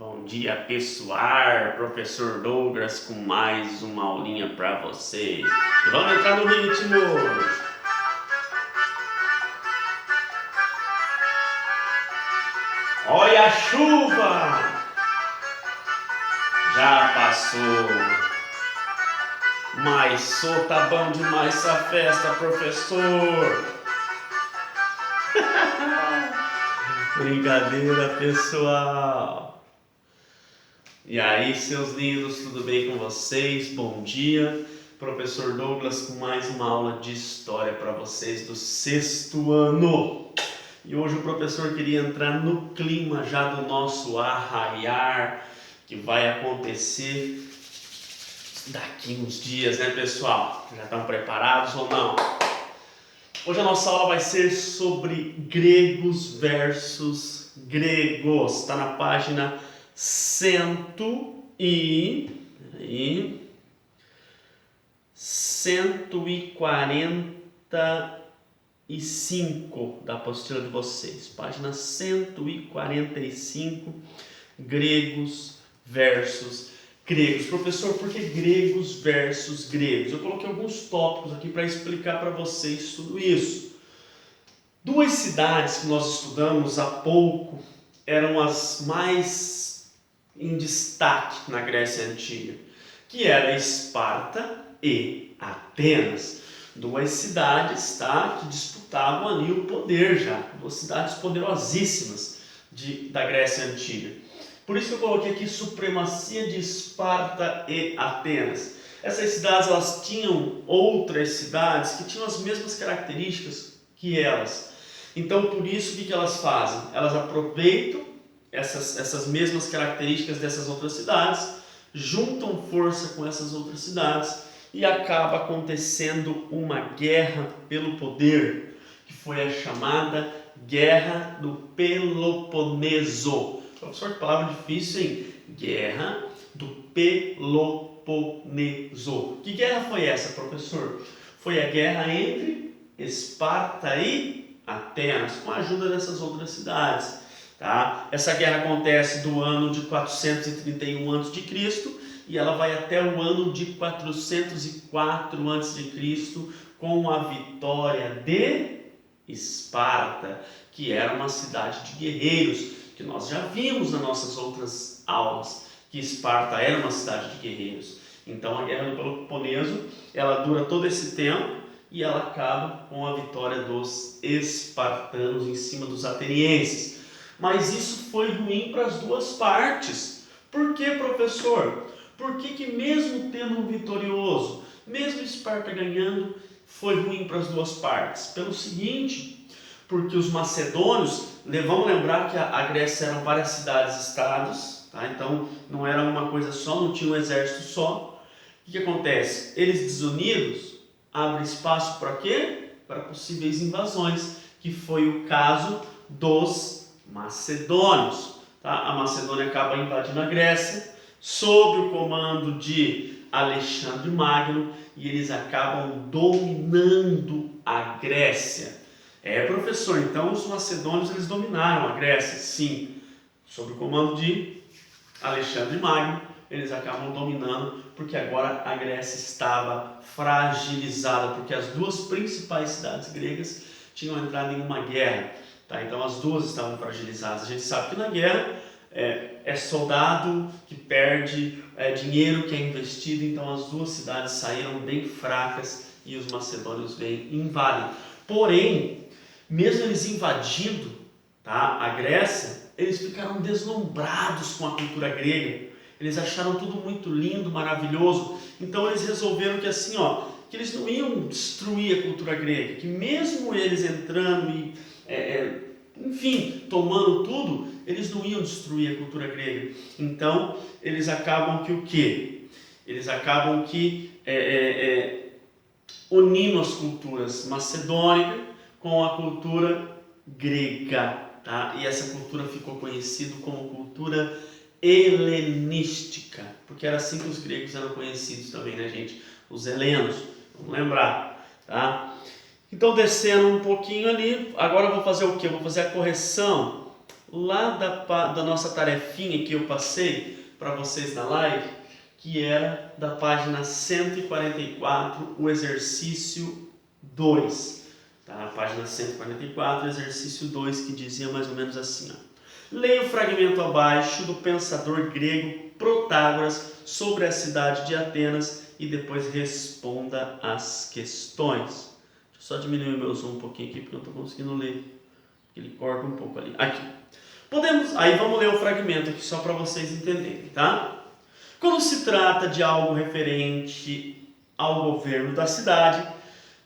Bom dia, pessoal. Professor Douglas com mais uma aulinha para vocês. E vamos entrar no ritmo. Olha a chuva! Já passou. Mas só tá bom demais essa festa, professor. Brincadeira, pessoal. E aí, seus lindos, tudo bem com vocês? Bom dia, professor Douglas com mais uma aula de história para vocês do 6º ano. E hoje o professor queria entrar no clima já do nosso arraiar, que vai acontecer daqui uns dias, né, pessoal? Já estão preparados ou não? Hoje a nossa aula vai ser sobre gregos versus gregos. Está na página 145 da apostila de vocês. Página 145, gregos versus gregos. Professor, por que gregos versus gregos? Eu coloquei alguns tópicos aqui para explicar para vocês tudo isso. Duas cidades que nós estudamos há pouco eram as mais em destaque na Grécia Antiga, que era Esparta e Atenas. Duas cidades, que disputavam ali o poder já, duas cidades poderosíssimas da Grécia Antiga. Por isso que eu coloquei aqui supremacia de Esparta e Atenas. Essas cidades, elas tinham outras cidades que tinham as mesmas características que elas. Então, por isso, o que elas fazem? Elas aproveitam essas mesmas características dessas outras cidades, juntam força com essas outras cidades e acaba acontecendo uma guerra pelo poder, que foi a chamada Guerra do Peloponeso. Professor, que palavra difícil, hein? Guerra do Peloponeso. Que guerra foi essa, professor? Foi a guerra entre Esparta e Atenas, com a ajuda dessas outras cidades. Essa guerra acontece do ano de 431 a.C. e ela vai até o ano de 404 a.C. com a vitória de Esparta, que era uma cidade de guerreiros, que nós já vimos nas nossas outras aulas, que Esparta era uma cidade de guerreiros. Então a guerra do Peloponeso, ela dura todo esse tempo e ela acaba com a vitória dos espartanos em cima dos atenienses. Mas isso foi ruim para as duas partes. Por que, professor? Por que mesmo tendo um vitorioso, mesmo Esparta ganhando, foi ruim para as duas partes? Pelo seguinte, porque os macedônios, vamos lembrar que a Grécia eram várias cidades-estados, então não era uma coisa só, não tinha um exército só. O que acontece? Eles desunidos abrem espaço para quê? Para possíveis invasões, que foi o caso dos macedônios. A Macedônia acaba invadindo a Grécia sob o comando de Alexandre Magno e eles acabam dominando a Grécia. Professor, então os macedônios eles dominaram a Grécia? Sim, sob o comando de Alexandre Magno eles acabam dominando, porque agora a Grécia estava fragilizada, porque as duas principais cidades gregas tinham entrado em uma guerra. Então as duas estavam fragilizadas. A gente sabe que na guerra é soldado que perde, dinheiro que é investido, então as duas cidades saíram bem fracas e os macedônios vêm e invadem. Porém, mesmo eles invadindo a Grécia, eles ficaram deslumbrados com a cultura grega. Eles acharam tudo muito lindo, maravilhoso. Então eles resolveram que assim, que eles não iam destruir a cultura grega, que mesmo eles entrando e enfim, tomando tudo, eles não iam destruir a cultura grega. Então, eles acabam que o quê? Eles acabam que unindo as culturas macedônica com a cultura grega, E essa cultura ficou conhecida como cultura helenística, porque era assim que os gregos eram conhecidos também, né, gente? Os helenos, vamos lembrar, Então, descendo um pouquinho ali, agora eu vou fazer o quê? Eu vou fazer a correção lá da nossa tarefinha que eu passei para vocês na live, que era da página 144, o exercício 2. Tá? Página 144, exercício 2, que dizia mais ou menos assim, ó. Leia o fragmento abaixo do pensador grego Protágoras sobre a cidade de Atenas e depois responda as questões. Deixa eu só diminuir o meu zoom um pouquinho aqui, porque eu não estou conseguindo ler. Ele corta um pouco ali. Aqui. Aí vamos ler o fragmento aqui só para vocês entenderem, tá? Quando se trata de algo referente ao governo da cidade,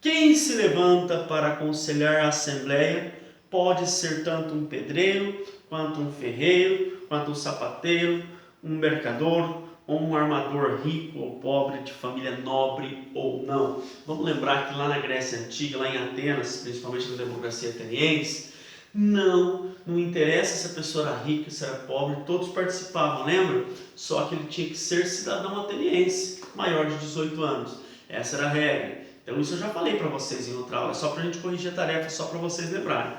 quem se levanta para aconselhar a assembleia pode ser tanto um pedreiro, quanto um ferreiro, quanto um sapateiro, um mercador ou um armador rico ou pobre, de família nobre ou não. Vamos lembrar que lá na Grécia Antiga, lá em Atenas, principalmente na democracia ateniense, não interessa se a pessoa era rica, se era pobre, todos participavam, lembra? Só que ele tinha que ser cidadão ateniense, maior de 18 anos. Essa era a regra. Então isso eu já falei para vocês em outra aula, só para a gente corrigir a tarefa, só para vocês lembrarem.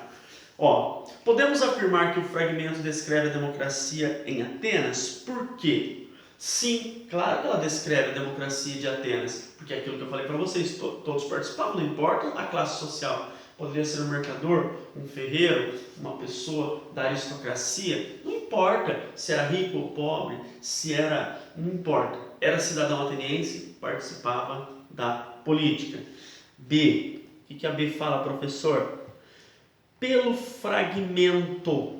Ó, podemos afirmar que o fragmento descreve a democracia em Atenas? Por quê? Sim, claro que ela descreve a democracia de Atenas, porque é aquilo que eu falei para vocês, todos participavam, não importa a classe social. Poderia ser um mercador, um ferreiro, uma pessoa da aristocracia, não importa se era rico ou pobre, não importa. Era cidadão ateniense, participava da política. B. O que a B fala, professor? Pelo fragmento,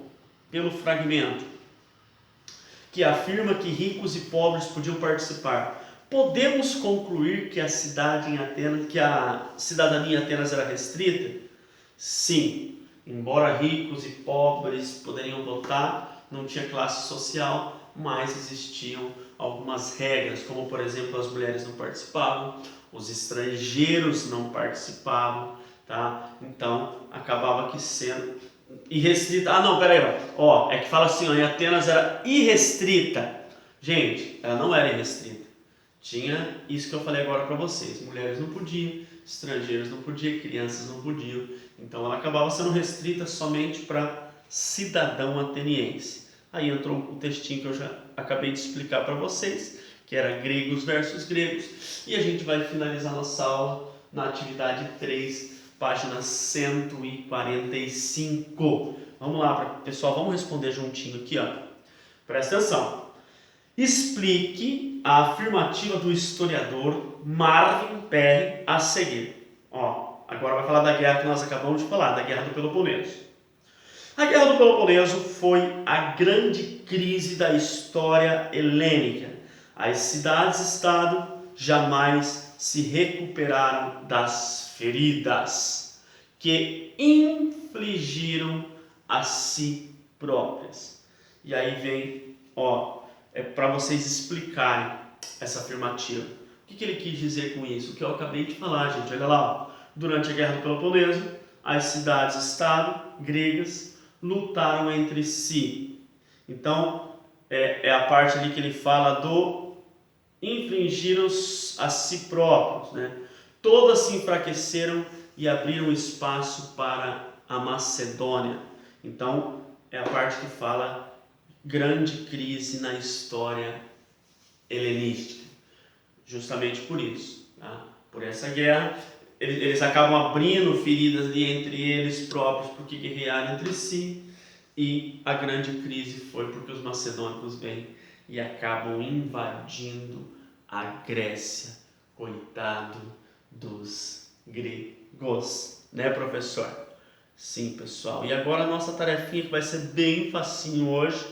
que afirma que ricos e pobres podiam participar, podemos concluir que a cidadania em Atenas era restrita? Sim, embora ricos e pobres poderiam votar, não tinha classe social, mas existiam algumas regras, como por exemplo as mulheres não participavam, os estrangeiros não participavam, tá? Então acabava que sendo irrestrita. Ah, não, peraí, ó, é que fala assim, ó, em Atenas era irrestrita. Gente, ela não era irrestrita. Tinha isso que eu falei agora para vocês. Mulheres não podiam, estrangeiros não podiam, crianças não podiam. Então ela acabava sendo restrita somente para cidadão ateniense. Aí entrou o textinho que eu já acabei de explicar para vocês, que era gregos versus gregos. E a gente vai finalizar nossa aula na atividade 3, página 145. Vamos lá, pessoal, vamos responder juntinho aqui, ó. Presta atenção. Explique a afirmativa do historiador Marvin Perry a seguir. Ó, agora vai falar da guerra que nós acabamos de falar, da Guerra do Peloponeso. A Guerra do Peloponeso foi a grande crise da história helênica. As cidades-estado jamais se recuperaram das feridas que infligiram a si próprias. E aí vem, ó, para vocês explicarem essa afirmativa. O que ele quis dizer com isso? O que eu acabei de falar, gente. Olha lá, ó. Durante a Guerra do Peloponeso, as cidades-estado gregas lutaram entre si. Então, é a parte ali que ele fala do infligiram a si próprios, né? Todas se enfraqueceram e abriram espaço para a Macedônia. Então, é a parte que fala grande crise na história helenística. Justamente por isso, tá? Por essa guerra, eles acabam abrindo feridas ali entre eles próprios, porque guerrearam entre si, e a grande crise foi porque os macedônicos vêm e acabam invadindo a Grécia. Coitado dos gregos, né, professor? Sim, pessoal. E agora a nossa tarefinha, que vai ser bem facinho hoje,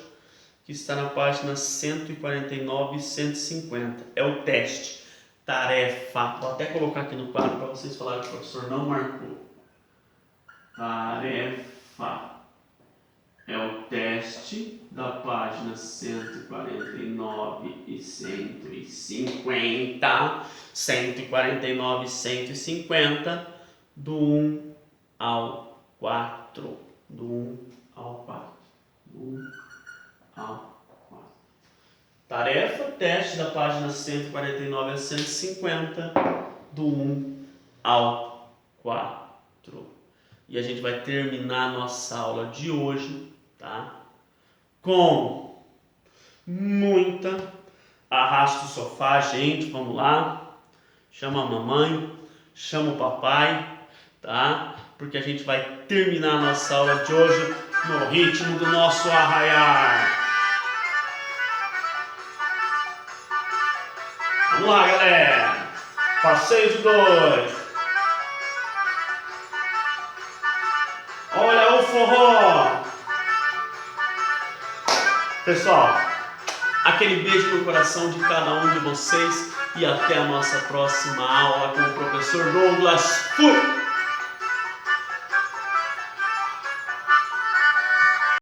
que está na página 149 e 150. É o teste. Tarefa. Vou até colocar aqui no quadro para vocês falarem que o professor não marcou. Tarefa. É o teste da página 149 e 150. 149 e 150. Do 1 ao 4. Do 1 ao 4. Do 1 ao 4. Tarefa, teste da página 149 a 150, do 1 ao 4. E a gente vai terminar a nossa aula de hoje, tá? com muita. Arrasta o sofá, gente, vamos lá. Chama a mamãe, chama o papai, tá? Porque a gente vai terminar a nossa aula de hoje no ritmo do nosso arraiar. Vamos lá, galera. Passeio de 2. Olha o forró. Pessoal, aquele beijo no coração de cada um de vocês e até a nossa próxima aula com o professor Douglas. Fui!